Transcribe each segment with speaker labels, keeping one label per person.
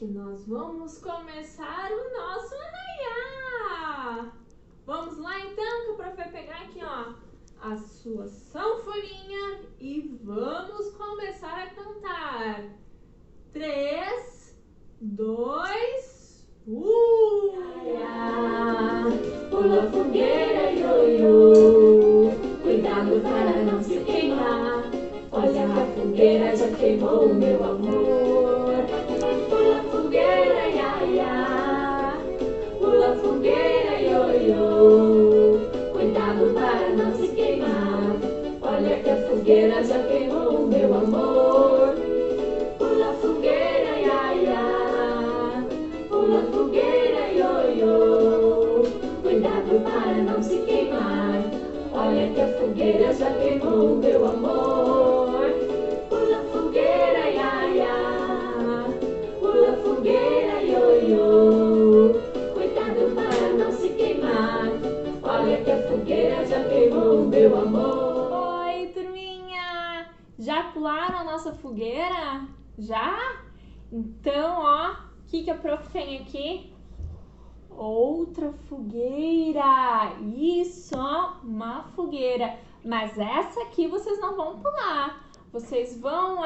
Speaker 1: que nós vamos começar o nosso arraiá. Vamos lá então, que o prof vai pegar aqui, ó, a sua sanfoninha e vamos começar a cantar. 3, 2,
Speaker 2: arraiá, pula fogueira, ioiô, cuidado para não se queimar. Olha, a fogueira já queimou o meu amor. Pula fogueira, iaiá, pula fogueira, ioiô, cuidado para não se queimar. Olha que a fogueira já queimou o meu amor. Pula fogueira, iaiá, pula fogueira, ioiô, cuidado para não se queimar. Olha que a fogueira já queimou o meu amor. Pula fogueira, iaiá, pula fogueira, ioiô, cuidado para não se queimar. Olha que a fogueira já queimou o meu amor.
Speaker 1: Oi, turminha! Já pularam a nossa fogueira? Já? Então, ó, o que a prof tem aqui? Outra fogueira! Isso, ó, uma fogueira. Mas essa aqui vocês não vão pular. Vocês vão,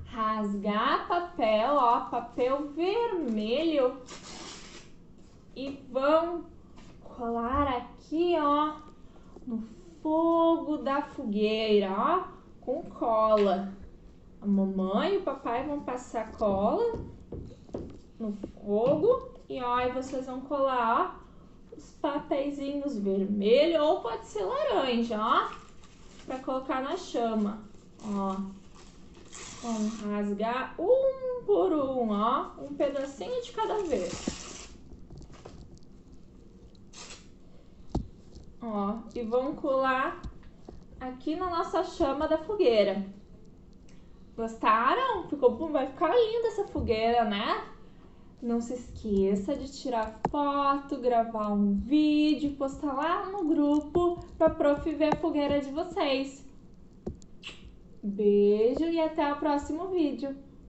Speaker 1: rasgar papel, ó, papel vermelho. E vão colar aqui, ó, no fogo da fogueira, ó, com cola. A mamãe e o papai vão passar cola no fogo e ó, aí vocês vão colar, ó, os papeizinhos vermelhos ou pode ser laranja, ó, para colocar na chama, ó. Vamos rasgar um por um, ó, um pedacinho de cada vez. Ó, e vão colar aqui na nossa chama da fogueira. Gostaram? Vai ficar linda essa fogueira, né? Não se esqueça de tirar foto, gravar um vídeo, postar lá no grupo para prof ver a fogueira de vocês. Beijo e até o próximo vídeo.